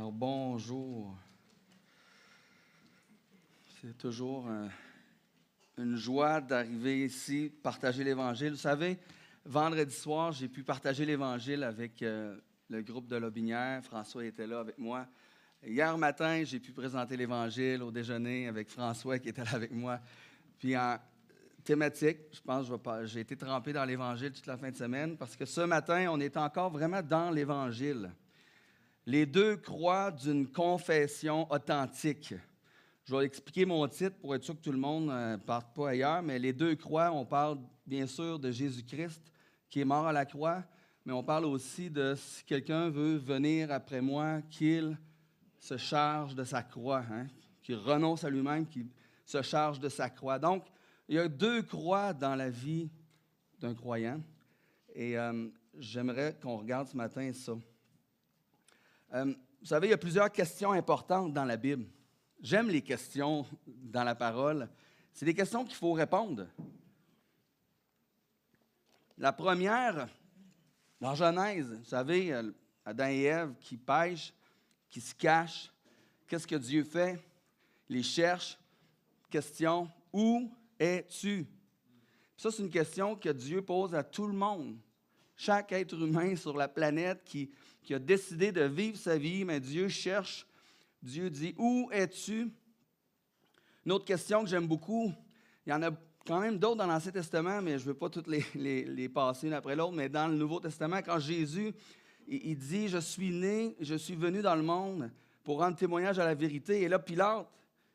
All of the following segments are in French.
Alors, bonjour. C'est toujours une joie d'arriver ici, partager l'Évangile. Vous savez, vendredi soir, j'ai pu partager l'Évangile avec le groupe de Lobinière. François était là avec moi. Hier matin, j'ai pu présenter l'Évangile au déjeuner avec François qui était là avec moi. Puis en thématique, je pense que j'ai été trempé dans l'Évangile toute la fin de semaine parce que ce matin, on est encore vraiment dans l'Évangile. Les deux croix d'une confession authentique. Je vais expliquer mon titre pour être sûr que tout le monde ne parte pas ailleurs, mais les deux croix, on parle bien sûr de Jésus-Christ qui est mort à la croix, mais on parle aussi de si quelqu'un veut venir après moi, qu'il se charge de sa croix, qu'il renonce à lui-même, qu'il se charge de sa croix. Donc, il y a deux croix dans la vie d'un croyant et j'aimerais qu'on regarde ce matin ça. Vous savez, il y a plusieurs questions importantes dans la Bible. J'aime les questions dans la parole. C'est des questions qu'il faut répondre. La première, dans Genèse, vous savez, Adam et Ève qui pêchent, qui se cachent. Qu'est-ce que Dieu fait? Il les cherche. Question, où es-tu? Ça, c'est une question que Dieu pose à tout le monde. Chaque être humain sur la planète qui a décidé de vivre sa vie, mais Dieu cherche. Dieu dit, où es-tu? Une autre question que j'aime beaucoup, il y en a quand même d'autres dans l'Ancien Testament, mais je ne veux pas toutes les passer une après l'autre, mais dans le Nouveau Testament, quand Jésus, il dit, je suis né, je suis venu dans le monde pour rendre témoignage à la vérité. Et là, Pilate,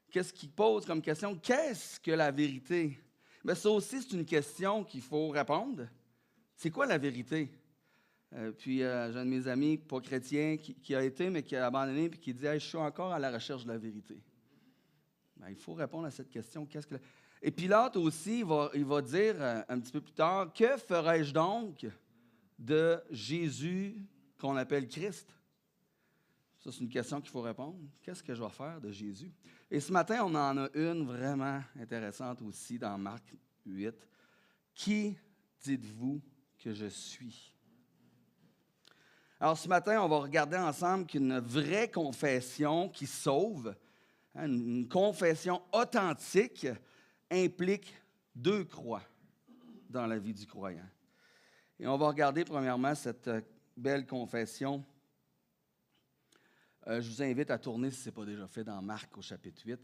qu'est-ce qu'il pose comme question? Qu'est-ce que la vérité? Bien, ça aussi, c'est une question qu'il faut répondre. C'est quoi la vérité? Puis j'ai un de mes amis, pas chrétien, qui a été, mais qui a abandonné, puis qui dit hey, « Je suis encore à la recherche de la vérité. » Bien, il faut répondre à cette question. Et Pilate aussi, il va dire un petit peu plus tard, « Que ferais-je donc de Jésus qu'on appelle Christ? » Ça, c'est une question qu'il faut répondre. Qu'est-ce que je vais faire de Jésus? Et ce matin, on en a une vraiment intéressante aussi dans Marc 8. Qui dites-vous que je suis? Alors, ce matin, on va regarder ensemble qu'une vraie confession qui sauve, une confession authentique, implique deux croix dans la vie du croyant. Et on va regarder premièrement cette belle confession. Je vous invite à tourner, si ce n'est pas déjà fait, dans Marc au chapitre 8.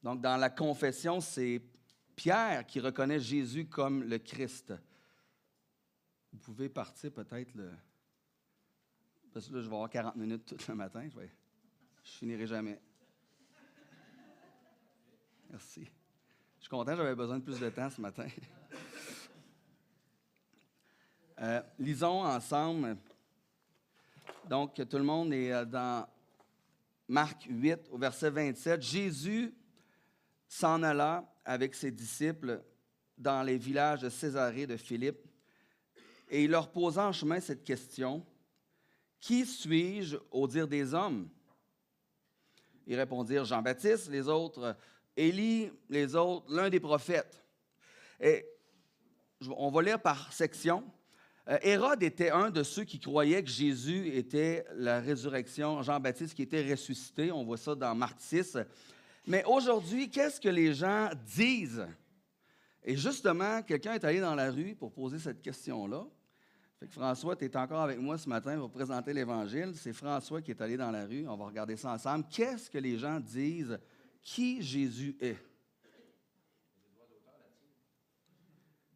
Donc, dans la confession, c'est Pierre qui reconnaît Jésus comme le Christ. Vous pouvez partir peut-être parce que là, je vais avoir 40 minutes tout le matin. Je finirai jamais. Merci. Je suis content, j'avais besoin de plus de temps ce matin. Lisons ensemble. Donc, tout le monde est dans Marc 8, au verset 27. Jésus s'en alla avec ses disciples dans les villages de Césarée de Philippe. Et il leur posa en chemin cette question, « Qui suis-je au dire des hommes? » Ils répondirent, « Jean-Baptiste, les autres, Élie, les autres, l'un des prophètes. » Et on va lire par section. Hérode était un de ceux qui croyaient que Jésus était la résurrection, Jean-Baptiste qui était ressuscité. On voit ça dans Marc 6. Mais aujourd'hui, qu'est-ce que les gens disent? Et justement, quelqu'un est allé dans la rue pour poser cette question-là. Fait que François, tu es encore avec moi ce matin pour présenter l'Évangile. C'est François qui est allé dans la rue. On va regarder ça ensemble. Qu'est-ce que les gens disent? Qui Jésus est?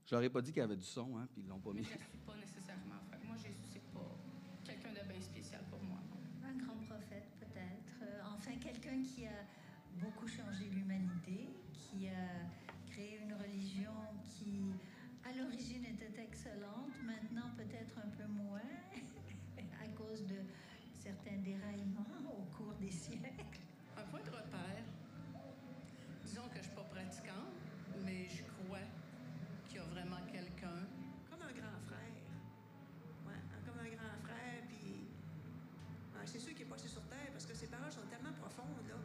Je n'aurais pas dit qu'il y avait du son, puis ils ne l'ont pas mis. Mais je ne suis pas nécessairement. Moi, Jésus, c'est pas quelqu'un de bien spécial pour moi. Un grand prophète, peut-être. Enfin, quelqu'un qui a beaucoup changé l'humanité, qui a créé une religion qui, à l'origine, était excellente, maintenant peut-être un peu moins, à cause de certains déraillements au cours des siècles. Un point de repère. Disons que je ne suis pas pratiquante, mais je crois qu'il y a vraiment quelqu'un. Comme un grand frère. Ouais, comme un grand frère, puis c'est sûr qu'il est passé sur terre parce que ses paroles sont tellement profondes, là.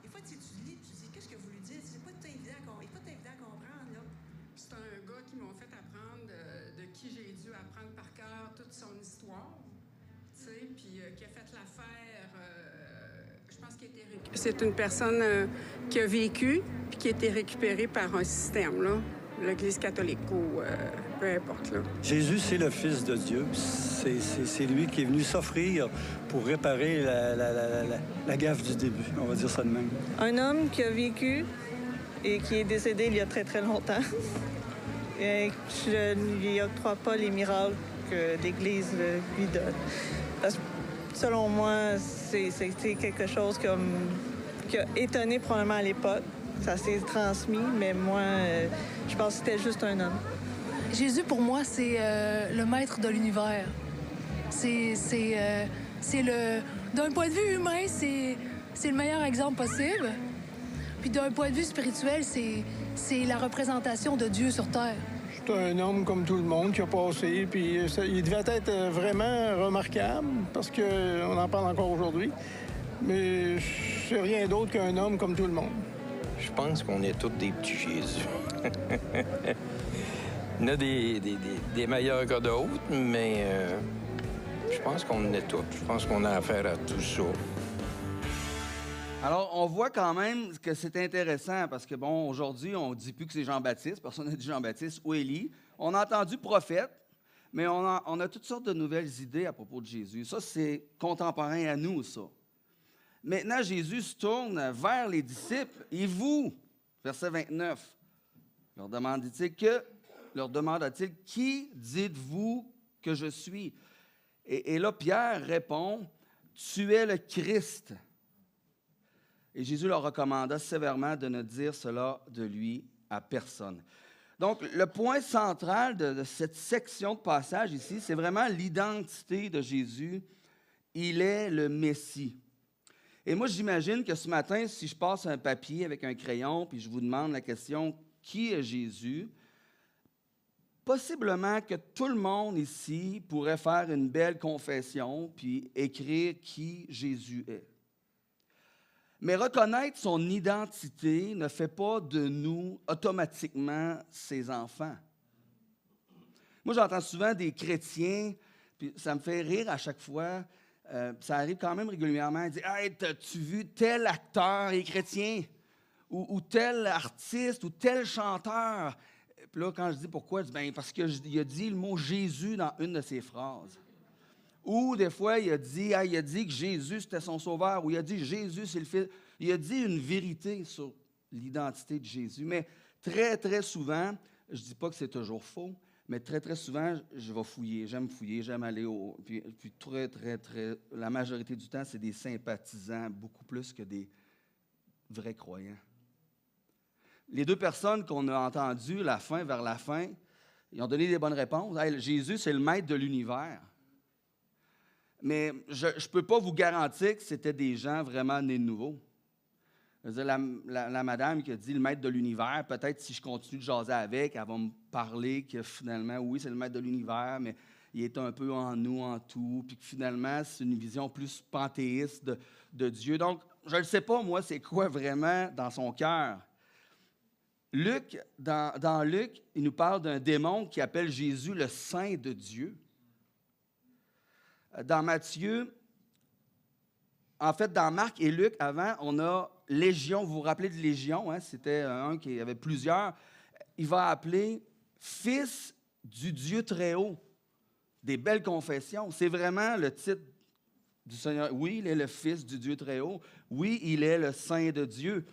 Des fois, tu lis, tu dis, qu'est-ce que vous lui dites? C'est pas évident à comprendre, là. qui j'ai dû apprendre par cœur toute son histoire, tu sais, puis qui a fait l'affaire, je pense qu'il a été récupéré. C'est une personne qui a vécu, puis qui a été récupérée par un système, là, l'Église catholique ou peu importe, là. Jésus, c'est le Fils de Dieu. C'est lui qui est venu s'offrir pour réparer la gaffe du début, on va dire ça de même. Un homme qui a vécu et qui est décédé il y a très, très longtemps. Et je ne lui octroie pas les miracles que l'Église lui donne. Parce que, selon moi, c'est quelque chose qui a étonné probablement à l'époque. Ça s'est transmis, mais moi, je pense que c'était juste un homme. Jésus, pour moi, c'est le maître de l'univers. D'un point de vue humain, c'est le meilleur exemple possible. Puis d'un point de vue spirituel, c'est la représentation de Dieu sur Terre. C'est un homme comme tout le monde qui a passé, puis il devait être vraiment remarquable, parce qu'on en parle encore aujourd'hui. Mais c'est rien d'autre qu'un homme comme tout le monde. Je pense qu'on est tous des petits Jésus. Il y en a des meilleurs que d'autres, mais je pense qu'on est tous. Je pense qu'on a affaire à tout ça. Alors, on voit quand même que c'est intéressant parce que, bon, aujourd'hui, on ne dit plus que c'est Jean-Baptiste. Personne n'a dit Jean-Baptiste ou Élie. On a entendu prophète, mais on a toutes sortes de nouvelles idées à propos de Jésus. Ça, c'est contemporain à nous, ça. Maintenant, Jésus se tourne vers les disciples. Et vous, verset 29, leur demanda-t-il, qui dites-vous que je suis? Et là, Pierre répond, tu es le Christ. Et Jésus leur recommanda sévèrement de ne dire cela de lui à personne. Donc, le point central de cette section de passage ici, c'est vraiment l'identité de Jésus. Il est le Messie. Et moi, j'imagine que ce matin, si je passe un papier avec un crayon, puis je vous demande la question « Qui est Jésus? » Possiblement que tout le monde ici pourrait faire une belle confession, puis écrire qui Jésus est. Mais reconnaître son identité ne fait pas de nous automatiquement ses enfants. Moi, j'entends souvent des chrétiens, puis ça me fait rire à chaque fois, ça arrive quand même régulièrement, ils disent « Hey, as-tu vu tel acteur est chrétien? Ou tel artiste, ou tel chanteur? » Puis là, quand je dis pourquoi, je dis « Bien, parce qu'il a dit le mot Jésus dans une de ses phrases. » Ou des fois, il a dit que Jésus, c'était son sauveur, ou il a dit Jésus, c'est le Fils. Il a dit une vérité sur l'identité de Jésus. Mais très, très souvent, je ne dis pas que c'est toujours faux, mais très, très souvent, je vais fouiller, j'aime aller au... Puis très, très, très... La majorité du temps, c'est des sympathisants, beaucoup plus que des vrais croyants. Les deux personnes qu'on a entendues vers la fin, ils ont donné des bonnes réponses. Hey, Jésus, c'est le maître de l'univers. Mais je ne peux pas vous garantir que c'était des gens vraiment nés de nouveau. Je veux dire, la madame qui a dit le maître de l'univers, peut-être si je continue de jaser avec, elle va me parler que finalement, oui, c'est le maître de l'univers, mais il est un peu en nous, en tout, puis que finalement, c'est une vision plus panthéiste de Dieu. Donc, je ne sais pas, moi, c'est quoi vraiment dans son cœur. Luc, dans Luc, il nous parle d'un démon qui appelle Jésus le Saint de Dieu. Dans Matthieu, en fait, dans Marc et Luc, avant, on a Légion. Vous vous rappelez de Légion? Hein? C'était un qui avait plusieurs. Il va appeler Fils du Dieu très haut. Des belles confessions. C'est vraiment le titre du Seigneur. Oui, il est le Fils du Dieu très haut. Oui, il est le Saint de Dieu.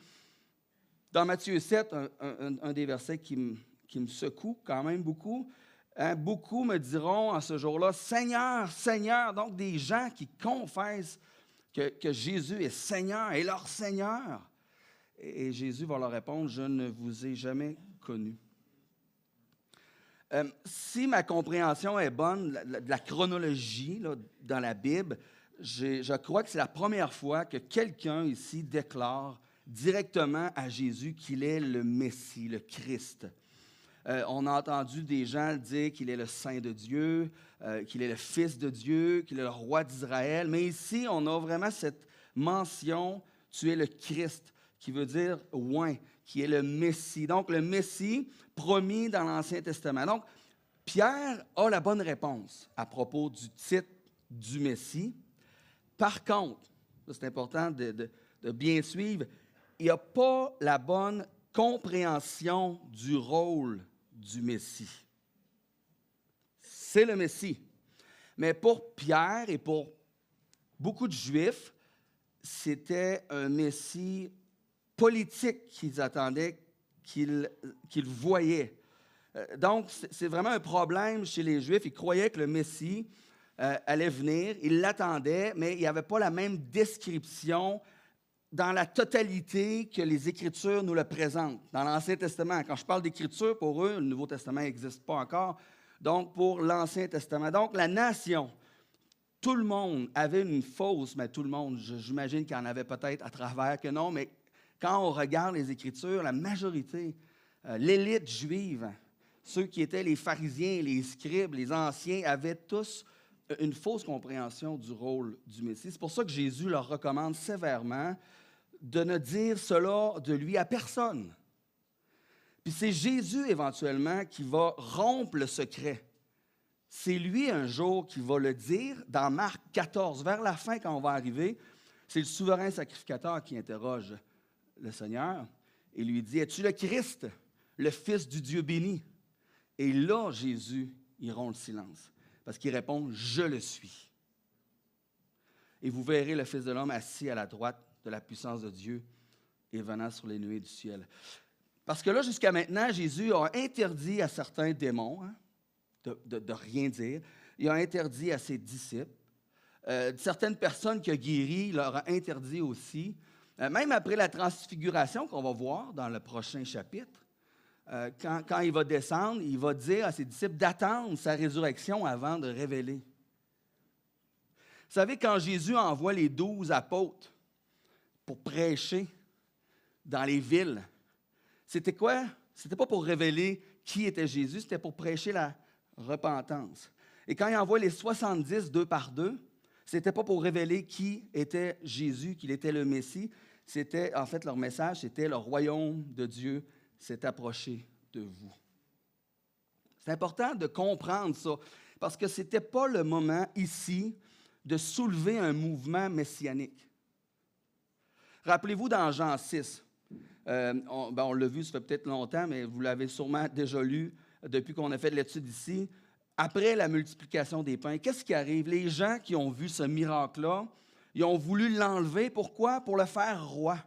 Dans Matthieu 7, un des versets qui me secoue quand même beaucoup, hein, beaucoup me diront en ce jour-là, « Seigneur, Seigneur », donc des gens qui confessent que Jésus est Seigneur, et leur Seigneur. Et Jésus va leur répondre, « Je ne vous ai jamais connu ». Si ma compréhension est bonne de la chronologie là, dans la Bible, je crois que c'est la première fois que quelqu'un ici déclare directement à Jésus qu'il est le Messie, le Christ. On a entendu des gens dire qu'il est le Saint de Dieu, qu'il est le Fils de Dieu, qu'il est le roi d'Israël. Mais ici, on a vraiment cette mention, tu es le Christ, qui veut dire oint, qui est le Messie. Donc, le Messie promis dans l'Ancien Testament. Donc, Pierre a la bonne réponse à propos du titre du Messie. Par contre, ça, c'est important de bien suivre, il n'a pas la bonne compréhension du rôle du Messie. C'est le Messie. Mais pour Pierre et pour beaucoup de Juifs, c'était un Messie politique qu'ils attendaient, qu'ils voyaient. Donc, c'est vraiment un problème chez les Juifs. Ils croyaient que le Messie allait venir, ils l'attendaient, mais il n'y avait pas la même description dans la totalité que les Écritures nous le présentent. Dans l'Ancien Testament, quand je parle d'Écriture, pour eux, le Nouveau Testament n'existe pas encore. Donc, pour l'Ancien Testament. Donc, la nation, tout le monde avait une fausse, mais tout le monde, j'imagine qu'il y en avait peut-être à travers que non, mais quand on regarde les Écritures, la majorité, l'élite juive, ceux qui étaient les pharisiens, les scribes, les anciens, avaient tous une fausse compréhension du rôle du Messie. C'est pour ça que Jésus leur recommande sévèrement de ne dire cela de lui à personne. Puis c'est Jésus, éventuellement, qui va rompre le secret. C'est lui, un jour, qui va le dire dans Marc 14. Vers la fin, quand on va arriver, c'est le souverain sacrificateur qui interroge le Seigneur et lui dit, « Es-tu le Christ, le Fils du Dieu béni? » Et là, Jésus, il rompt le silence, parce qu'il répond, « Je le suis. » Et vous verrez le Fils de l'homme assis à la droite de la puissance de Dieu et venant sur les nuées du ciel. Parce que là, jusqu'à maintenant, Jésus a interdit à certains démons de rien dire. Il a interdit à ses disciples. Certaines personnes qu'il a guéries, il leur a interdit aussi. Même après la transfiguration qu'on va voir dans le prochain chapitre, quand il va descendre, il va dire à ses disciples d'attendre sa résurrection avant de révéler. Vous savez, quand Jésus envoie les 12 apôtres pour prêcher dans les villes, c'était quoi? C'était pas pour révéler qui était Jésus, c'était pour prêcher la repentance. Et quand il envoie les 70 deux par deux, c'était pas pour révéler qui était Jésus, qu'il était le Messie. C'était, en fait, leur message, c'était le royaume de Dieu s'est approché de vous. C'est important de comprendre ça, parce que ce n'était pas le moment ici de soulever un mouvement messianique. Rappelez-vous dans Jean 6, on l'a vu, ça fait peut-être longtemps, mais vous l'avez sûrement déjà lu depuis qu'on a fait de l'étude ici. Après la multiplication des pains, qu'est-ce qui arrive? Les gens qui ont vu ce miracle-là, ils ont voulu l'enlever. Pourquoi? Pour le faire roi.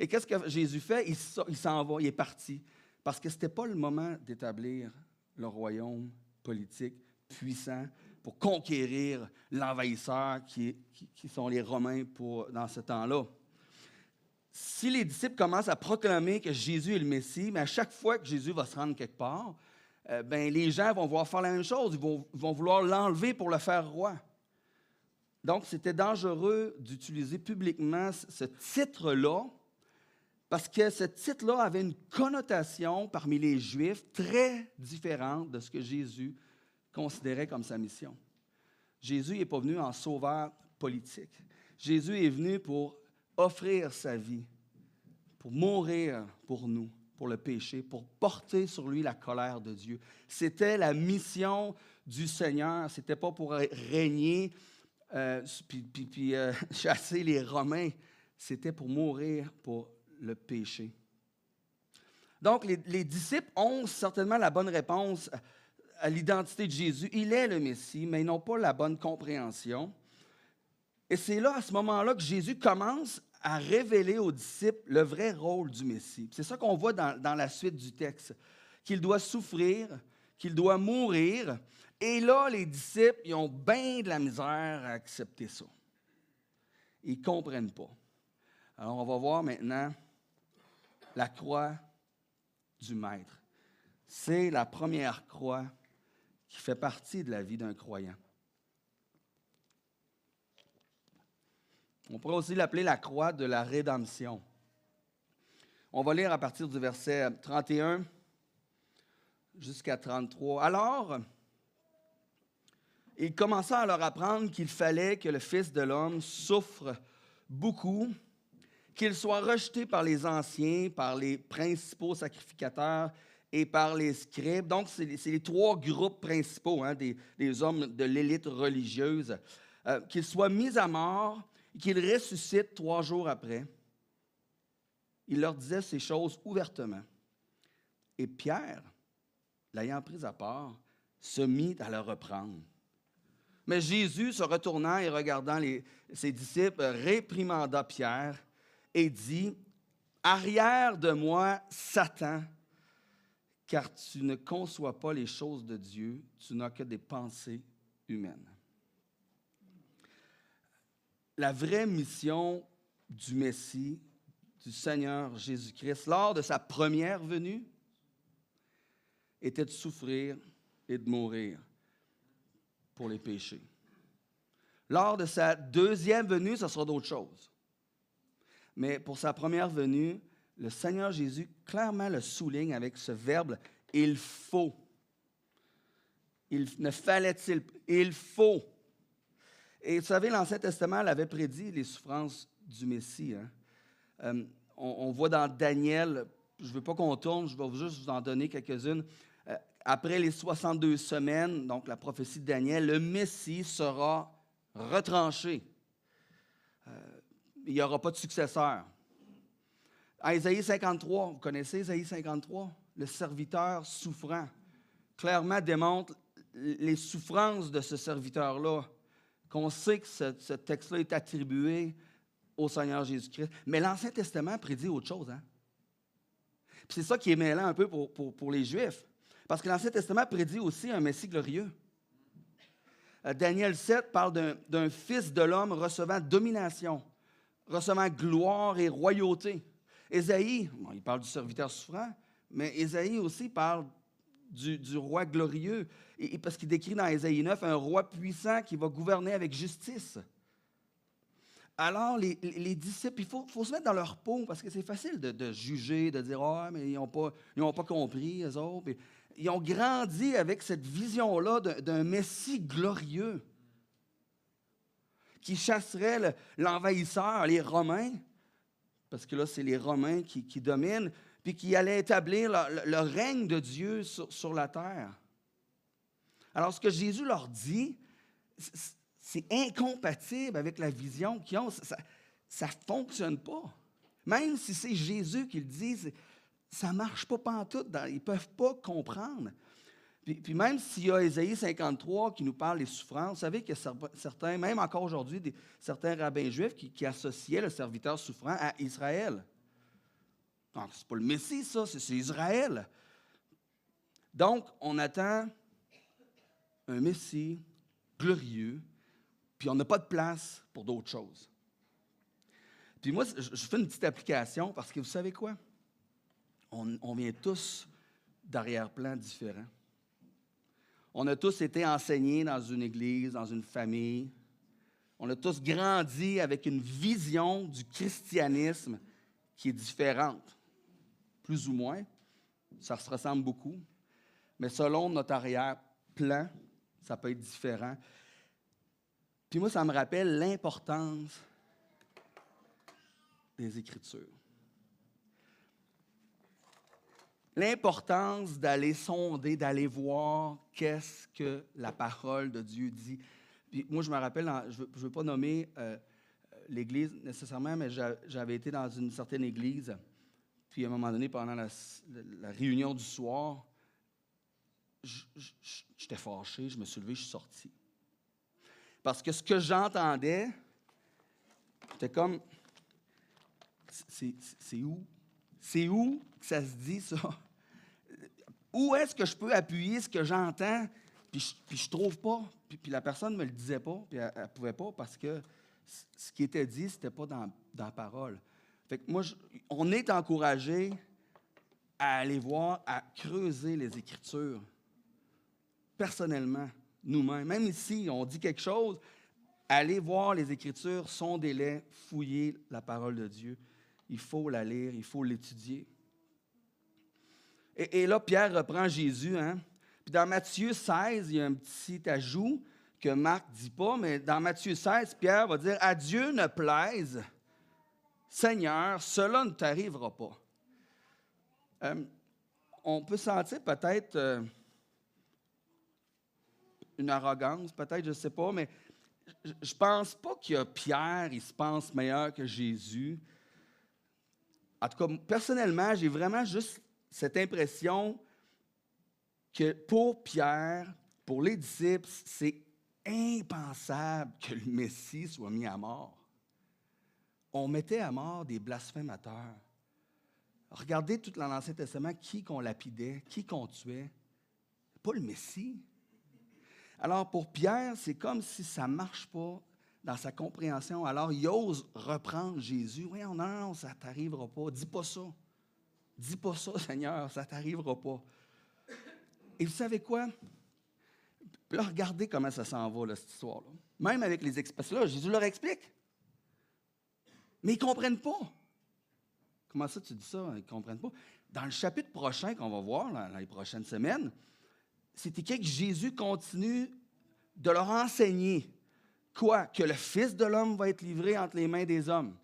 Et qu'est-ce que Jésus fait? Il s'en va, il est parti. Parce que ce n'était pas le moment d'établir le royaume politique puissant pour conquérir l'envahisseur qui sont les Romains dans ce temps-là. Si les disciples commencent à proclamer que Jésus est le Messie, mais à chaque fois que Jésus va se rendre quelque part, les gens vont vouloir faire la même chose. Ils vont vouloir l'enlever pour le faire roi. Donc, c'était dangereux d'utiliser publiquement ce titre-là, parce que ce titre-là avait une connotation parmi les Juifs très différente de ce que Jésus considérait comme sa mission. Jésus n'est pas venu en sauveur politique. Jésus est venu pour offrir sa vie, pour mourir pour nous, pour le péché, pour porter sur lui la colère de Dieu. C'était la mission du Seigneur. Ce n'était pas pour régner puis chasser les Romains. C'était pour mourir pour le péché. Donc, les disciples ont certainement la bonne réponse à l'identité de Jésus. Il est le Messie, mais ils n'ont pas la bonne compréhension. Et c'est là, à ce moment-là, que Jésus commence à révéler aux disciples le vrai rôle du Messie. C'est ça qu'on voit dans la suite du texte, qu'il doit souffrir, qu'il doit mourir. Et là, les disciples, ils ont bien de la misère à accepter ça. Ils ne comprennent pas. Alors, on va voir maintenant la croix du Maître. C'est la première croix qui fait partie de la vie d'un croyant. On pourrait aussi l'appeler la croix de la rédemption. On va lire à partir du verset 31 jusqu'à 33. Alors, il commença à leur apprendre qu'il fallait que le Fils de l'homme souffre beaucoup, qu'il soit rejeté par les anciens, par les principaux sacrificateurs et par les scribes. Donc, c'est les trois groupes principaux des hommes de l'élite religieuse. Qu'il soit mis à mort et qu'il ressuscite 3 jours après. Il leur disait ces choses ouvertement. Et Pierre, l'ayant pris à part, se mit à le reprendre. Mais Jésus, se retournant et regardant ses disciples, réprimanda Pierre et dit, « Arrière de moi, Satan, car tu ne conçois pas les choses de Dieu, tu n'as que des pensées humaines. » La vraie mission du Messie, du Seigneur Jésus-Christ, lors de sa première venue, était de souffrir et de mourir pour les péchés. Lors de sa deuxième venue, ce sera d'autres choses. Mais pour sa première venue, le Seigneur Jésus clairement le souligne avec ce verbe « il faut ». Il ne fallait-il pas. Il faut. Et vous savez, l'Ancien Testament l'avait prédit, les souffrances du Messie. On voit dans Daniel, je ne veux pas qu'on tourne, je vais juste vous en donner quelques-unes. Après les 62 semaines, donc la prophétie de Daniel, le Messie sera retranché. Il n'y aura pas de successeur. À Ésaïe 53, vous connaissez Ésaïe 53? Le serviteur souffrant. Clairement démontre les souffrances de ce serviteur-là, qu'on sait que ce texte-là est attribué au Seigneur Jésus-Christ. Mais l'Ancien Testament prédit autre chose. Puis c'est ça qui est mêlant un peu pour les Juifs. Parce que l'Ancien Testament prédit aussi un Messie glorieux. Daniel 7 parle d'un fils de l'homme recevant domination, recevant gloire et royauté. Ésaïe, il parle du serviteur souffrant, mais Ésaïe aussi parle du roi glorieux, parce qu'il décrit dans Ésaïe 9 un roi puissant qui va gouverner avec justice. Alors, les disciples, il faut se mettre dans leur peau, parce que c'est facile de juger, de dire « Ah, mais ils n'ont pas compris, eux autres. » Ils ont grandi avec cette vision-là d'un Messie glorieux qui chasserait l'envahisseur, les Romains, parce que là, c'est les Romains qui dominent, puis qui allaient établir le règne de Dieu sur la terre. Alors, ce que Jésus leur dit, c'est incompatible avec la vision qu'ils ont. Ça ne fonctionne pas. Même si c'est Jésus qui le dit, ça ne marche pas pantoute. Ils ne peuvent pas comprendre. Puis même s'il y a Ésaïe 53 qui nous parle des souffrances, vous savez qu'il y a certains, même encore aujourd'hui, certains rabbins juifs qui associaient le serviteur souffrant à Israël. Donc, ce n'est pas le Messie, ça, c'est Israël. Donc, on attend un Messie glorieux, puis on n'a pas de place pour d'autres choses. Puis moi, je fais une petite application parce que vous savez quoi? On vient tous d'arrière-plans différents. On a tous été enseignés dans une église, dans une famille. On a tous grandi avec une vision du christianisme qui est différente. Plus ou moins. Ça se ressemble beaucoup. Mais selon notre arrière-plan, ça peut être différent. Puis moi, ça me rappelle l'importance des Écritures. L'importance d'aller sonder, d'aller voir qu'est-ce que la parole de Dieu dit. Puis moi, je me rappelle, je ne veux pas nommer l'Église nécessairement, mais j'avais été dans une certaine Église. Puis à un moment donné, pendant la réunion du soir, j'étais fâché, je me suis levé, je suis sorti. Parce que ce que j'entendais, c'était comme, c'est où? C'est où que ça se dit, ça? Où est-ce que je peux appuyer ce que j'entends, puis je ne trouve pas? Puis la personne ne me le disait pas, puis elle ne pouvait pas, parce que ce qui était dit, ce n'était pas dans la parole. Fait que moi, on est encouragé à aller voir, à creuser les Écritures, personnellement, nous-mêmes. Même ici, on dit quelque chose, aller voir les Écritures, sondez-les, fouiller la parole de Dieu. Il faut la lire, il faut l'étudier. Et là, Pierre reprend Jésus. Puis dans Matthieu 16, il y a un petit ajout que Marc ne dit pas, mais dans Matthieu 16, Pierre va dire « À Dieu ne plaise, Seigneur, cela ne t'arrivera pas. » on peut sentir peut-être une arrogance, peut-être, je ne sais pas, mais je ne pense pas que Pierre, il se pense meilleur que Jésus. En tout cas, personnellement, j'ai vraiment juste cette impression que pour Pierre, pour les disciples, c'est impensable que le Messie soit mis à mort. On mettait à mort des blasphémateurs. Regardez tout dans l'Ancien Testament, qui qu'on lapidait, qui qu'on tuait. Pas le Messie. Alors pour Pierre, c'est comme si ça ne marche pas dans sa compréhension. Alors il ose reprendre Jésus. Oui, non, ça ne t'arrivera pas. Dis pas ça. Dis pas ça, Seigneur, ça ne t'arrivera pas. Et vous savez quoi? Là, regardez comment ça s'en va, là, cette histoire-là. Même avec les expressions, là, Jésus leur explique. Mais ils ne comprennent pas. Comment ça, tu dis ça? Ils ne comprennent pas. Dans le chapitre prochain qu'on va voir, là, dans les prochaines semaines, c'est écrit que Jésus continue de leur enseigner. Quoi? Que le Fils de l'homme va être livré entre les mains des hommes.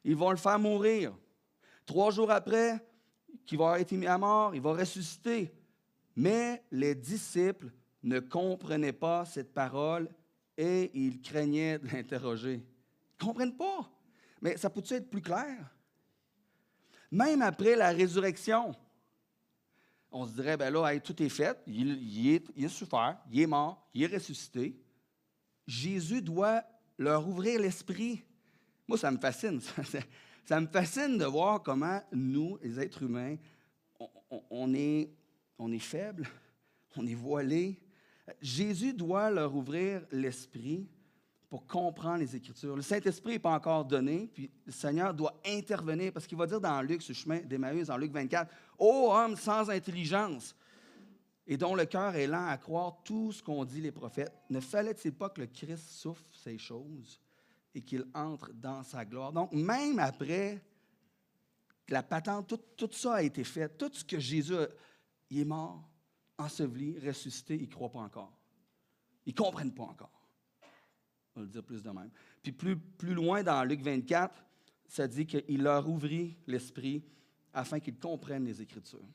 Ils vont le faire mourir. 3 jours après, qu'il va être mis à mort, il va ressusciter. Mais les disciples ne comprenaient pas cette parole et ils craignaient de l'interroger. Ils ne comprennent pas. Mais ça peut-tu être plus clair? Même après la résurrection, on se dirait, ben là, hey, tout est fait, il est souffert, il est mort, il est ressuscité. Jésus doit leur ouvrir l'esprit. Moi, ça me fascine. Ça me fascine de voir comment nous, les êtres humains, on est faibles, on est voilés. Jésus doit leur ouvrir l'esprit pour comprendre les Écritures. Le Saint-Esprit n'est pas encore donné, puis le Seigneur doit intervenir, parce qu'il va dire dans Luc, ce chemin d'Emmaüs, dans Luc 24, « Ô homme sans intelligence, et dont le cœur est lent à croire tout ce qu'ont dit les prophètes, ne fallait-il pas que le Christ souffre ces choses et qu'il entre dans sa gloire? » Donc, même après la patente, tout ça a été fait, tout ce que Jésus il est mort, enseveli, ressuscité, ils ne croient pas encore. Ils ne comprennent pas encore. On va le dire plus de même. Puis plus loin dans Luc 24, ça dit qu'il leur ouvrit l'esprit afin qu'ils comprennent les Écritures.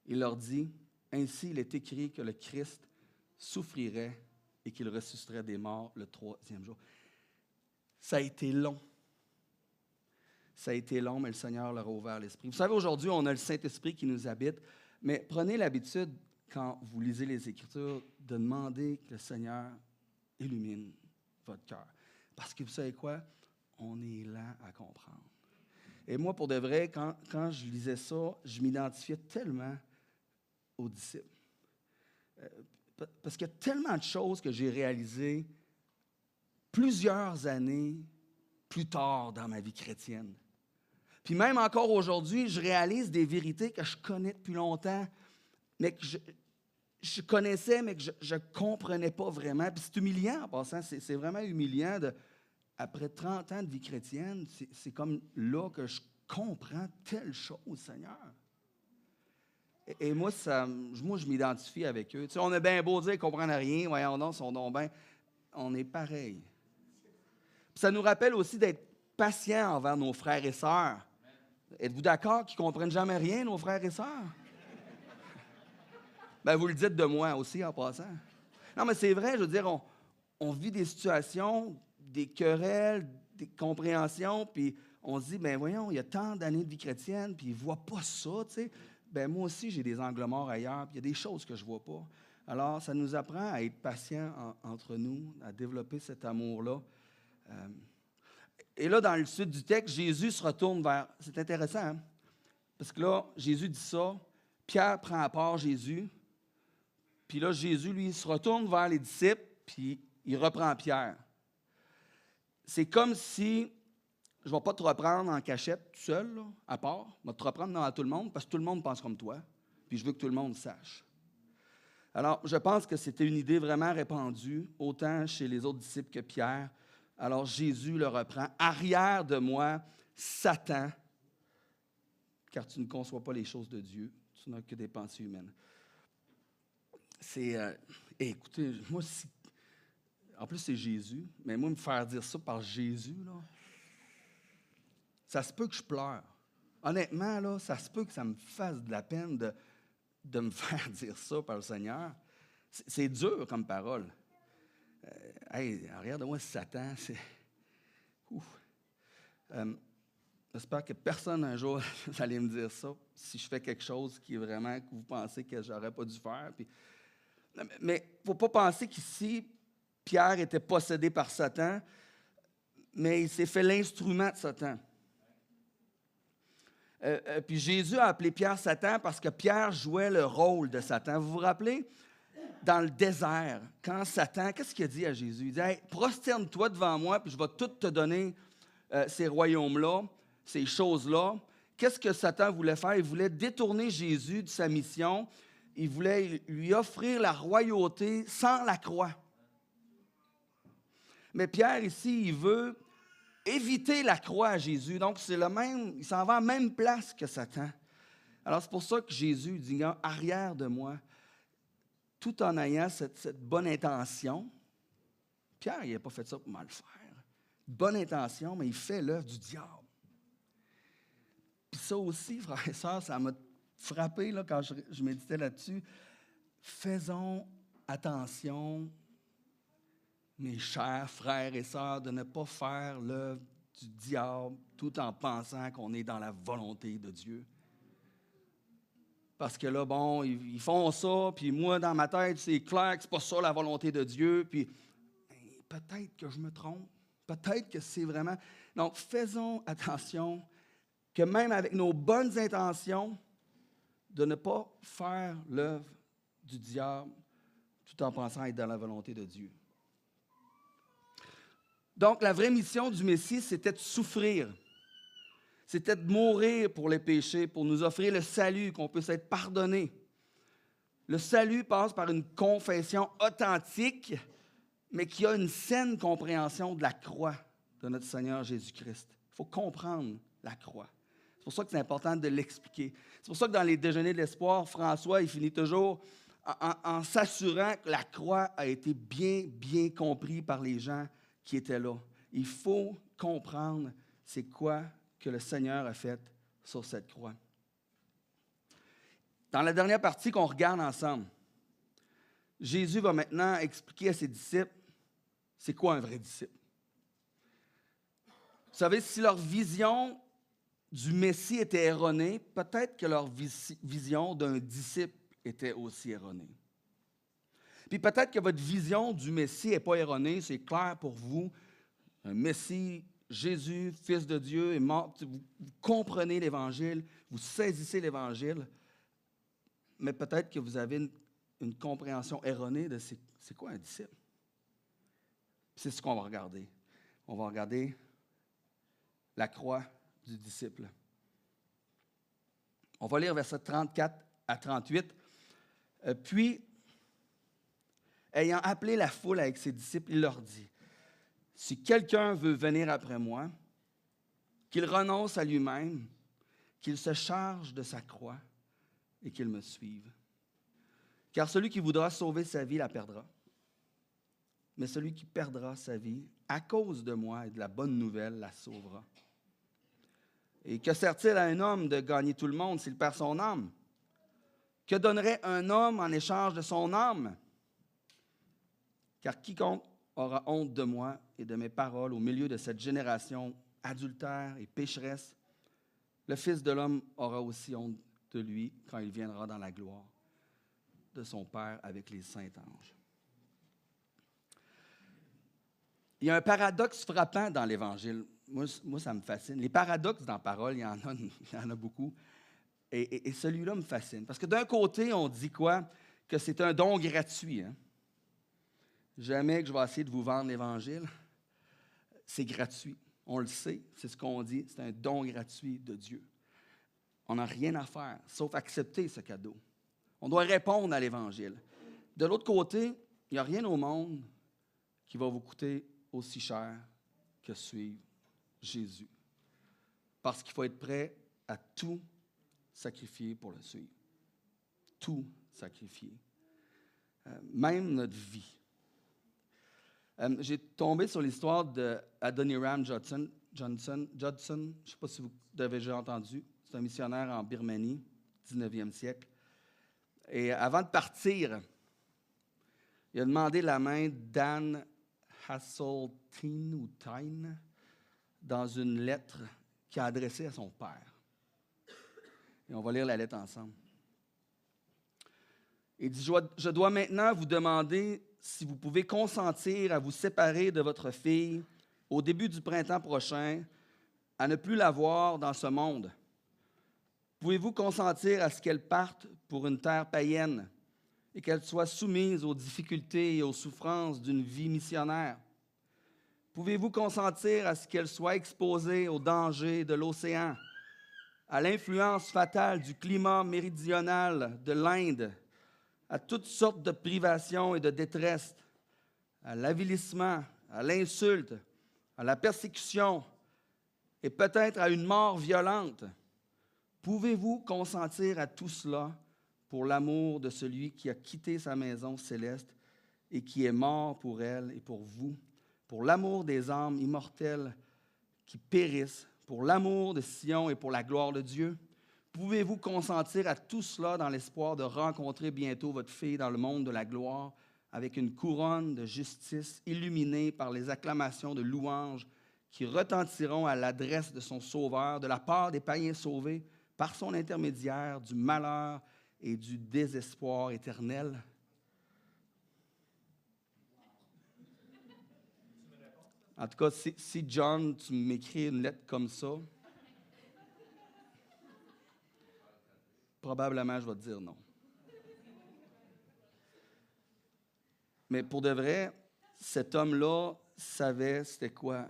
Il leur dit, « Ainsi il est écrit que le Christ souffrirait et qu'il ressusciterait des morts le 3e jour. » Ça a été long. Ça a été long, mais le Seigneur leur a ouvert l'esprit. Vous savez, aujourd'hui, on a le Saint-Esprit qui nous habite, mais prenez l'habitude, quand vous lisez les Écritures, de demander que le Seigneur illumine votre cœur. Parce que vous savez quoi? On est lent à comprendre. Et moi, pour de vrai, quand je lisais ça, je m'identifiais tellement aux disciples. Parce qu'il y a tellement de choses que j'ai réalisées plusieurs années plus tard dans ma vie chrétienne. Puis même encore aujourd'hui, je réalise des vérités que je connais depuis longtemps, mais que je connaissais, mais que je ne comprenais pas vraiment. Puis c'est humiliant en passant, c'est vraiment humiliant. Après 30 ans de vie chrétienne, c'est comme là que je comprends telle chose, Seigneur. Et moi, je m'identifie avec eux. Tu sais, on est bien beau dire qu'ils ne comprennent rien, voyons donc, son nom bien. On est pareil. Puis ça nous rappelle aussi d'être patient envers nos frères et sœurs. Êtes-vous d'accord qu'ils ne comprennent jamais rien, nos frères et sœurs? Ben, vous le dites de moi aussi, en passant. Non, mais c'est vrai, je veux dire, on vit des situations, des querelles, des compréhensions, puis on se dit, ben voyons, il y a tant d'années de vie chrétienne, puis ils ne voient pas ça, tu sais. Ben moi aussi, j'ai des angles morts ailleurs, puis il y a des choses que je ne vois pas. Alors, ça nous apprend à être patients entre nous, à développer cet amour-là. Et là, dans le sud du texte, Jésus se retourne vers... C'est intéressant, hein? Parce que là, Jésus dit ça, Pierre prend à part Jésus, puis là, Jésus, lui, se retourne vers les disciples, puis il reprend Pierre. C'est comme si, je ne vais pas te reprendre en cachette, tout seul, là, à part, je vais te reprendre devant tout le monde, parce que tout le monde pense comme toi, puis je veux que tout le monde sache. Alors, je pense que c'était une idée vraiment répandue, autant chez les autres disciples que Pierre. Alors, Jésus le reprend. « Arrière de moi, Satan, car tu ne conçois pas les choses de Dieu, tu n'as que des pensées humaines. » C'est... écoutez, moi, en plus, c'est Jésus, mais moi, me faire dire ça par Jésus, là, ça se peut que je pleure. honnêtement, là, ça se peut que ça me fasse de la peine de me faire dire ça par le Seigneur. C'est dur comme parole. Hey, regarde-moi Satan, c'est... Ouf. J'espère que personne un jour va aller me dire ça, si je fais quelque chose qui est vraiment que vous pensez que je n'aurais pas dû faire. Puis... Mais il ne faut pas penser qu'ici, Pierre était possédé par Satan, mais il s'est fait l'instrument de Satan. Puis Jésus a appelé Pierre Satan parce que Pierre jouait le rôle de Satan. Vous vous rappelez, dans le désert, quand Satan, qu'est-ce qu'il a dit à Jésus? Il dit, hey, prosterne-toi devant moi, puis je vais tout te donner ces royaumes-là, ces choses-là. Qu'est-ce que Satan voulait faire? Il voulait détourner Jésus de sa mission. Il voulait lui offrir la royauté sans la croix. Mais Pierre, ici, il veut éviter la croix à Jésus. Donc, c'est le même, il s'en va à la même place que Satan. Alors, c'est pour ça que Jésus dit, arrière de moi, tout en ayant cette bonne intention. Pierre, il n'a pas fait ça pour mal faire. Bonne intention, mais il fait l'œuvre du diable. Puis ça aussi, frères et sœurs, ça m'a frappé là, quand je méditais là-dessus. Faisons attention, mes chers frères et sœurs, de ne pas faire l'œuvre du diable tout en pensant qu'on est dans la volonté de Dieu. Parce que là, bon, ils font ça, puis moi, dans ma tête, c'est clair que c'est pas ça la volonté de Dieu, puis peut-être que je me trompe, peut-être que c'est vraiment... Donc, faisons attention que même avec nos bonnes intentions, de ne pas faire l'œuvre du diable tout en pensant être dans la volonté de Dieu. Donc, la vraie mission du Messie, c'était de souffrir. C'était de mourir pour les péchés, pour nous offrir le salut, qu'on puisse être pardonné. Le salut passe par une confession authentique, mais qui a une saine compréhension de la croix de notre Seigneur Jésus-Christ. Il faut comprendre la croix. C'est pour ça que c'est important de l'expliquer. C'est pour ça que dans les déjeuners de l'espoir, François, il finit toujours en s'assurant que la croix a été bien comprise par les gens qui étaient là. Il faut comprendre c'est quoi que le Seigneur a fait sur cette croix. Dans la dernière partie qu'on regarde ensemble, Jésus va maintenant expliquer à ses disciples c'est quoi un vrai disciple. Vous savez, si leur vision du Messie était erronée, peut-être que leur vision d'un disciple était aussi erronée. Puis peut-être que votre vision du Messie n'est pas erronée, c'est clair pour vous. Un Messie, Jésus, Fils de Dieu, est mort. Vous comprenez l'Évangile, vous saisissez l'Évangile, mais peut-être que vous avez une compréhension erronée de c'est quoi un disciple. C'est ce qu'on va regarder. On va regarder la croix du disciple. On va lire versets 34 à 38. Puis, ayant appelé la foule avec ses disciples, il leur dit, « Si quelqu'un veut venir après moi, qu'il renonce à lui-même, qu'il se charge de sa croix et qu'il me suive. Car celui qui voudra sauver sa vie la perdra. Mais celui qui perdra sa vie, à cause de moi et de la bonne nouvelle, la sauvera. Et que sert-il à un homme de gagner tout le monde s'il perd son âme? Que donnerait un homme en échange de son âme? Car quiconque aura honte de moi et de mes paroles au milieu de cette génération adultère et pécheresse, le Fils de l'homme aura aussi honte de lui quand il viendra dans la gloire de son Père avec les saints anges. » Il y a un paradoxe frappant dans l'Évangile. Moi, ça me fascine. Les paradoxes dans la parole, il y en a beaucoup. Et celui-là me fascine. Parce que d'un côté, on dit quoi? Que c'est un don gratuit. Hein? Jamais que je vais essayer de vous vendre l'Évangile. C'est gratuit. On le sait, c'est ce qu'on dit. C'est un don gratuit de Dieu. On n'a rien à faire, sauf accepter ce cadeau. On doit répondre à l'Évangile. De l'autre côté, il n'y a rien au monde qui va vous coûter aussi cher que suivre Jésus. Parce qu'il faut être prêt à tout sacrifier pour le suivre. Tout sacrifier. Même notre vie. J'ai tombé sur l'histoire d'Adoniram Judson. Je ne sais pas si vous avez déjà entendu. C'est un missionnaire en Birmanie, 19e siècle. Et avant de partir, il a demandé la main d'Anne Hasseltine ou Tyne dans une lettre qu'il a adressée à son père. Et on va lire la lettre ensemble. Il dit, je dois maintenant vous demander si vous pouvez consentir à vous séparer de votre fille au début du printemps prochain, à ne plus la voir dans ce monde. Pouvez-vous consentir à ce qu'elle parte pour une terre païenne et qu'elle soit soumise aux difficultés et aux souffrances d'une vie missionnaire? Pouvez-vous consentir à ce qu'elle soit exposée aux dangers de l'océan, à l'influence fatale du climat méridional de l'Inde, à toutes sortes de privations et de détresse, à l'avilissement, à l'insulte, à la persécution et peut-être à une mort violente? Pouvez-vous consentir à tout cela pour l'amour de celui qui a quitté sa maison céleste et qui est mort pour elle et pour vous, pour l'amour des âmes immortelles qui périssent, pour l'amour de Sion et pour la gloire de Dieu? Pouvez-vous consentir à tout cela dans l'espoir de rencontrer bientôt votre fille dans le monde de la gloire avec une couronne de justice illuminée par les acclamations de louanges qui retentiront à l'adresse de son Sauveur, de la part des païens sauvés, par son intermédiaire, du malheur et du désespoir éternel? En tout cas, si John, tu m'écris une lettre comme ça, probablement, je vais te dire non. Mais pour de vrai, cet homme-là savait c'était quoi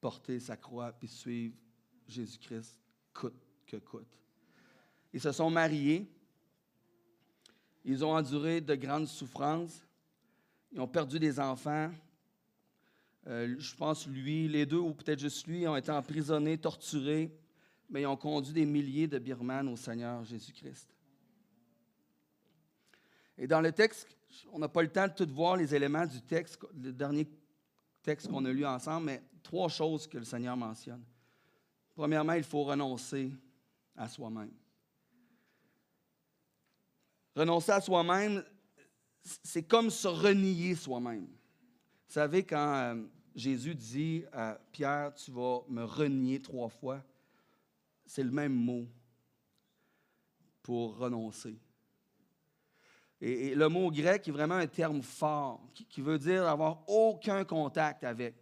porter sa croix puis suivre Jésus-Christ coûte que coûte. Ils se sont mariés. Ils ont enduré de grandes souffrances. Ils ont perdu des enfants. Je pense lui, les deux, ou peut-être juste lui, ont été emprisonnés, torturés, mais ils ont conduit des milliers de Birmanes au Seigneur Jésus-Christ. Et dans le texte, on n'a pas le temps de tout voir les éléments du texte, le dernier texte qu'on a lu ensemble, mais 3 choses que le Seigneur mentionne. Premièrement, il faut renoncer à soi-même. Renoncer à soi-même, c'est comme se renier soi-même. Vous savez, quand Jésus dit à Pierre, tu vas me renier 3 fois, c'est le même mot pour renoncer. Et le mot grec est vraiment un terme fort qui veut dire avoir aucun contact avec.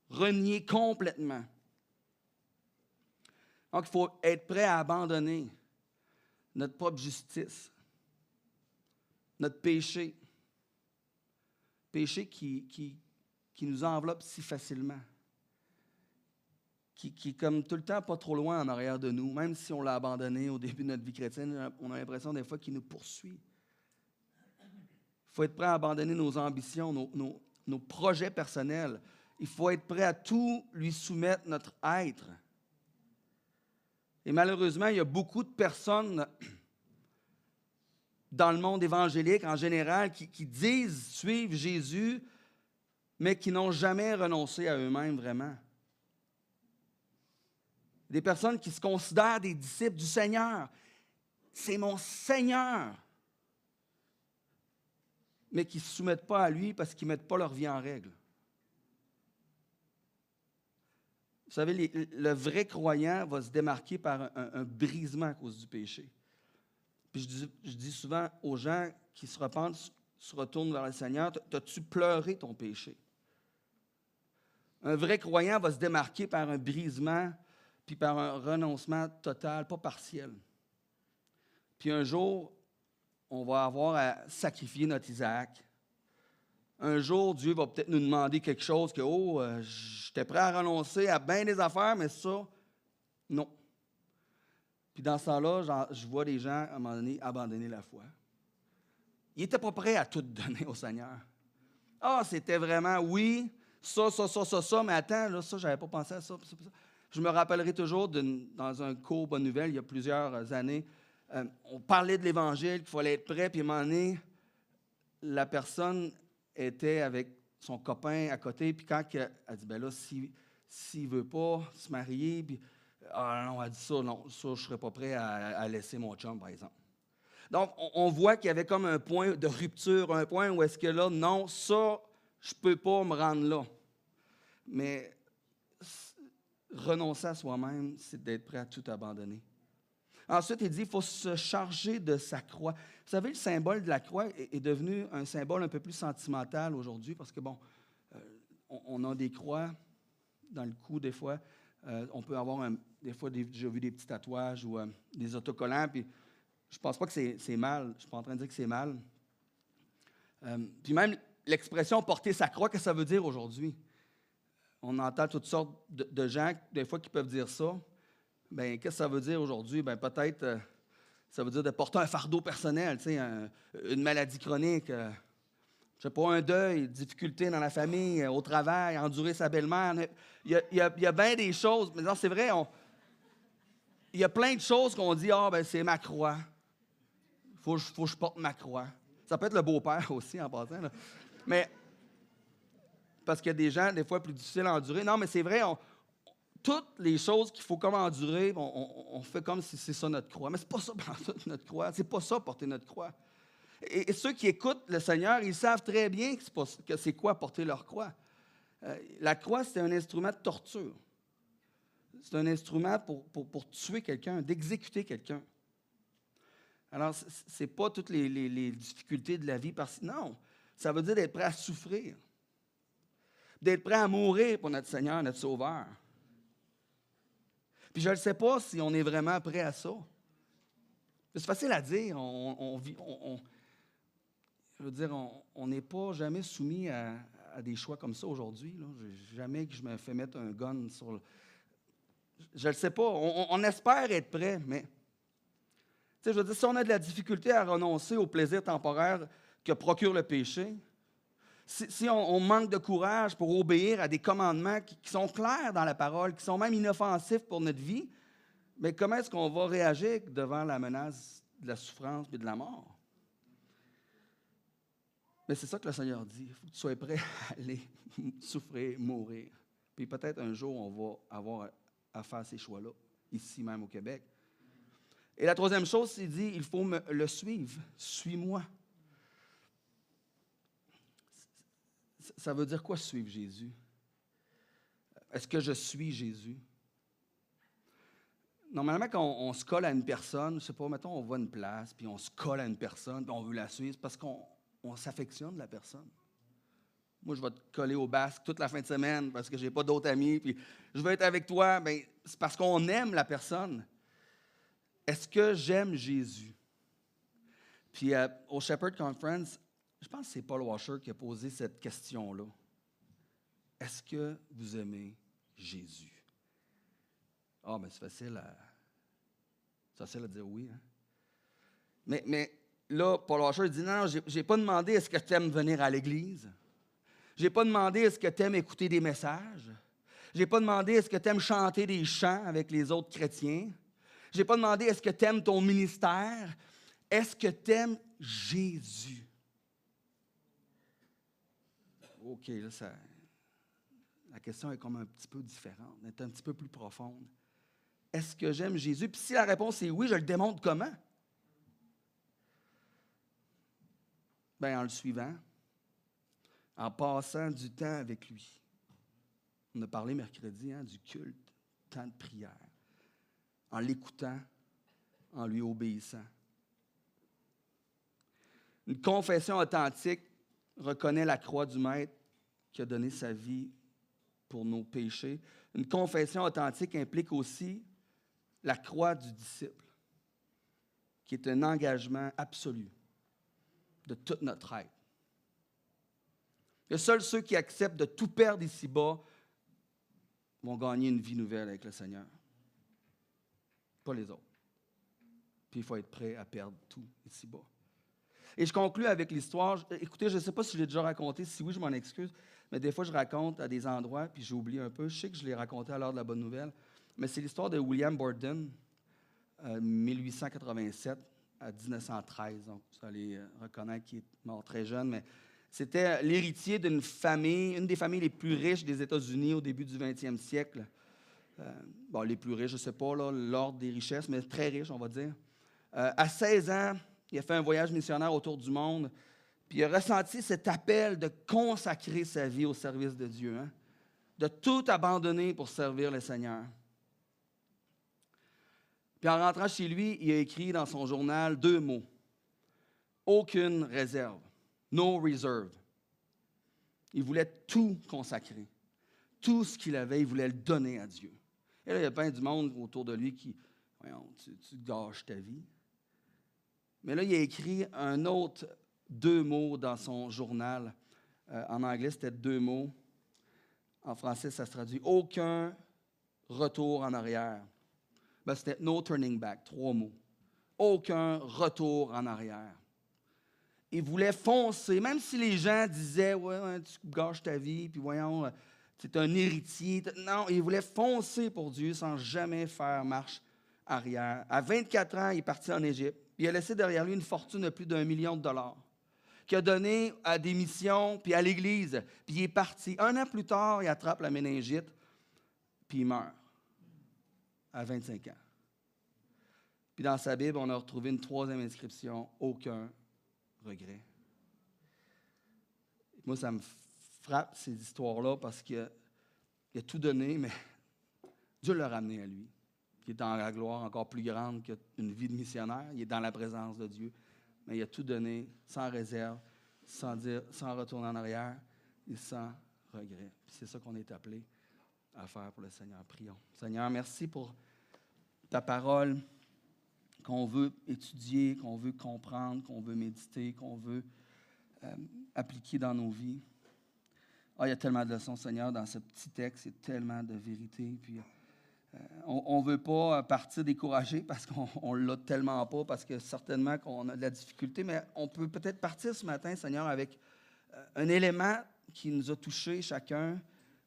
Renier complètement. Donc, il faut être prêt à abandonner notre propre justice, notre péché. Péché qui nous enveloppe si facilement, qui est comme tout le temps pas trop loin en arrière de nous, même si on l'a abandonné au début de notre vie chrétienne, on a l'impression des fois qu'il nous poursuit. Il faut être prêt à abandonner nos ambitions, nos projets personnels. Il faut être prêt à tout lui soumettre notre être. Et malheureusement, il y a beaucoup de personnes dans le monde évangélique en général qui disent suivre Jésus, mais qui n'ont jamais renoncé à eux-mêmes vraiment. Des personnes qui se considèrent des disciples du Seigneur. C'est mon Seigneur. Mais qui ne se soumettent pas à lui parce qu'ils ne mettent pas leur vie en règle. Vous savez, le vrai croyant va se démarquer par un brisement à cause du péché. Puis je dis souvent aux gens qui se repentent, se retournent vers le Seigneur, t'as-tu pleuré ton péché? Un vrai croyant va se démarquer par un brisement, puis par un renoncement total, pas partiel. Puis un jour, on va avoir à sacrifier notre Isaac. Un jour, Dieu va peut-être nous demander quelque chose que, j'étais prêt à renoncer à bien des affaires, mais ça, non. Puis dans ce temps-là, je vois des gens, à un moment donné, abandonner la foi. Ils n'étaient pas prêts à tout donner au Seigneur. C'était vraiment, oui, ça, mais attends, là, ça, je n'avais pas pensé à ça. Je me rappellerai toujours, dans un cours Bonne Nouvelle, il y a plusieurs années, on parlait de l'Évangile, qu'il fallait être prêt, puis à un moment donné, la personne était avec son copain à côté, puis quand elle dit, ben là, s'il ne veut pas se marier, puis Ah non, elle dit ça, non, ça, je ne serais pas prêt à laisser mon chum, par exemple. Donc, on voit qu'il y avait comme un point de rupture, un point où est-ce que là, non, ça, je ne peux pas me rendre là. Mais renoncer à soi-même, c'est d'être prêt à tout abandonner. Ensuite, il dit qu'il faut se charger de sa croix. Vous savez, le symbole de la croix est devenu un symbole un peu plus sentimental aujourd'hui parce que, bon, on a des croix dans le cou des fois. On peut avoir, des fois, j'ai vu des petits tatouages ou des autocollants, puis je ne pense pas que c'est mal. Je ne suis pas en train de dire que c'est mal. Puis même l'expression « porter sa croix », qu'est-ce que ça veut dire aujourd'hui? On entend toutes sortes de gens, des fois, qui peuvent dire ça. Bien, qu'est-ce que ça veut dire aujourd'hui? Bien, peut-être, ça veut dire de porter un fardeau personnel, tu sais, une maladie chronique, je ne sais pas, un deuil, difficulté dans la famille, au travail, endurer sa belle-mère. Il y a bien des choses. Mais non, c'est vrai, il y a plein de choses qu'on dit, ben c'est ma croix. Faut que je porte ma croix. Ça peut être le beau-père aussi, en passant, là. Mais, parce qu'il y a des gens, des fois, plus difficiles à endurer. Non, mais c'est vrai, toutes les choses qu'il faut comme endurer, on fait comme si c'est ça notre croix. Mais c'est pas ça, notre croix. C'est pas ça, porter notre croix. Et ceux qui écoutent le Seigneur, ils savent très bien que c'est quoi porter leur croix. La croix, c'est un instrument de torture. C'est un instrument pour tuer quelqu'un, d'exécuter quelqu'un. Alors, ce n'est pas toutes les difficultés de la vie. Non, ça veut dire d'être prêt à souffrir. D'être prêt à mourir pour notre Seigneur, notre Sauveur. Puis je ne sais pas si on est vraiment prêt à ça. C'est facile à dire. Je veux dire, on n'est pas jamais soumis à des choix comme ça aujourd'hui. Jamais que je me fais mettre un gun sur le... Je ne sais pas. On espère être prêt, mais... Je veux dire, si on a de la difficulté à renoncer au plaisir temporaire que procure le péché, si on manque de courage pour obéir à des commandements qui sont clairs dans la parole, qui sont même inoffensifs pour notre vie, mais comment est-ce qu'on va réagir devant la menace de la souffrance et de la mort? Mais c'est ça que le Seigneur dit. Il faut que tu sois prêt à aller souffrir, mourir. Puis peut-être un jour, on va avoir à faire ces choix-là, ici même au Québec. Et la troisième chose, il dit, il faut le suivre. Suis-moi. Ça veut dire quoi, suivre Jésus? Est-ce que je suis Jésus? Normalement, quand on se colle à une personne, je ne sais pas, mettons, on voit une place, puis on se colle à une personne, puis on veut la suivre, c'est parce qu'on s'affectionne de la personne. Moi, je vais te coller au basque toute la fin de semaine parce que je n'ai pas d'autres amis, puis je veux être avec toi. Bien, c'est parce qu'on aime la personne. Est-ce que j'aime Jésus? Puis au Shepherd Conference, je pense que c'est Paul Washer qui a posé cette question-là. Est-ce que vous aimez Jésus? Ah, mais c'est facile à dire oui. Hein? Mais là, Paul Washer dit, non, je n'ai pas demandé est-ce que tu aimes venir à l'Église. Je n'ai pas demandé est-ce que tu aimes écouter des messages. Je n'ai pas demandé est-ce que tu aimes chanter des chants avec les autres chrétiens. Je n'ai pas demandé est-ce que tu aimes ton ministère. Est-ce que tu aimes Jésus? OK, là, la question est comme un petit peu différente, elle est un petit peu plus profonde. Est-ce que j'aime Jésus? Puis si la réponse est oui, je le démontre comment? Bien, en le suivant, en passant du temps avec lui. On a parlé mercredi du culte, temps de prière. En l'écoutant, en lui obéissant. Une confession authentique reconnaît la croix du Maître qui a donné sa vie pour nos péchés. Une confession authentique implique aussi la croix du disciple, qui est un engagement absolu de toute notre être. Que seuls ceux qui acceptent de tout perdre ici-bas vont gagner une vie nouvelle avec le Seigneur. Pas les autres. Puis il faut être prêt à perdre tout ici-bas. Et je conclue avec l'histoire. Écoutez, je ne sais pas si je l'ai déjà raconté. Si oui, je m'en excuse. Mais des fois, je raconte à des endroits, puis j'oublie un peu. Je sais que je l'ai raconté à l'heure de la bonne nouvelle. Mais c'est l'histoire de William Borden, 1887 à 1913. Donc, vous allez reconnaître qu'il est mort très jeune. Mais c'était l'héritier d'une famille, une des familles les plus riches des États-Unis au début du 20e siècle. Les plus riches, je ne sais pas l'ordre des richesses, mais très riches, on va dire. À 16 ans, il a fait un voyage missionnaire autour du monde, puis il a ressenti cet appel de consacrer sa vie au service de Dieu, hein, de tout abandonner pour servir le Seigneur. Puis en rentrant chez lui, il a écrit dans son journal 2 mots. Aucune réserve. No reserve. Il voulait tout consacrer. Tout ce qu'il avait, il voulait le donner à Dieu. Et là, il y a plein du monde autour de lui qui, voyons, tu gâches ta vie. Mais là, il a écrit un autre 2 mots dans son journal. En anglais, c'était 2 mots. En français, ça se traduit « aucun retour en arrière ». C'était « no turning back », 3 mots. Aucun retour en arrière. Il voulait foncer, même si les gens disaient « ouais, tu gâches ta vie, puis voyons, tu es un héritier ». Non, il voulait foncer pour Dieu sans jamais faire marche arrière. À 24 ans, il est parti en Égypte. Il a laissé derrière lui une fortune de plus d'1 million de dollars qu'il a donné à des missions, puis à l'Église. Puis il est parti. 1 an plus tard, il attrape la méningite, puis il meurt à 25 ans. Puis dans sa Bible, on a retrouvé une 3e inscription, « Aucun regret ». Moi, ça me frappe, ces histoires-là, parce qu'il a tout donné, mais Dieu l'a ramené à lui, qui est dans la gloire encore plus grande qu'une vie de missionnaire. Il est dans la présence de Dieu, mais il a tout donné, sans réserve, sans retourner en arrière et sans regret. Puis c'est ça qu'on est appelé à faire pour le Seigneur. Prions. Seigneur, merci pour ta parole qu'on veut étudier, qu'on veut comprendre, qu'on veut méditer, qu'on veut appliquer dans nos vies. Il y a tellement de leçons, Seigneur, dans ce petit texte. Il y a tellement de vérité. Puis, on ne veut pas partir découragé parce qu'on ne l'a tellement pas, parce que certainement qu'on a de la difficulté, mais on peut peut-être partir ce matin, Seigneur, avec un élément qui nous a touchés chacun,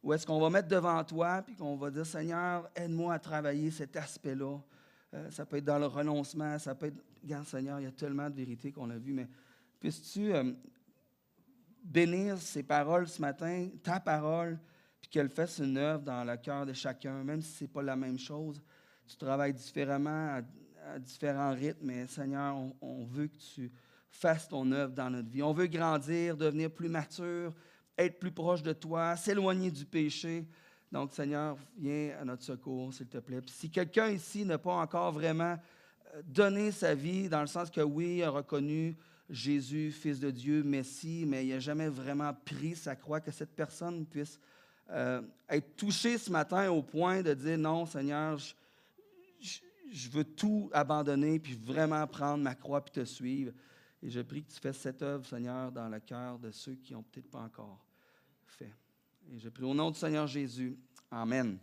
où est-ce qu'on va mettre devant toi, puis qu'on va dire, Seigneur, aide-moi à travailler cet aspect-là. Ça peut être dans le renoncement, ça peut être, regarde, Seigneur, il y a tellement de vérité qu'on a vu, mais puisses-tu bénir ces paroles ce matin, ta parole, puis qu'elle fasse une œuvre dans le cœur de chacun, même si ce n'est pas la même chose. Tu travailles différemment, à différents rythmes, mais Seigneur, on veut que tu fasses ton œuvre dans notre vie. On veut grandir, devenir plus mature, être plus proche de toi, s'éloigner du péché. Donc, Seigneur, viens à notre secours, s'il te plaît. Puis si quelqu'un ici n'a pas encore vraiment donné sa vie, dans le sens que oui, il a reconnu Jésus, Fils de Dieu, Messie, mais il n'a jamais vraiment pris sa croix, que cette personne puisse être touché ce matin au point de dire non, Seigneur, je veux tout abandonner puis vraiment prendre ma croix puis te suivre. Et je prie que tu fasses cette œuvre, Seigneur, dans le cœur de ceux qui n'ont peut-être pas encore fait. Et je prie au nom du Seigneur Jésus. Amen.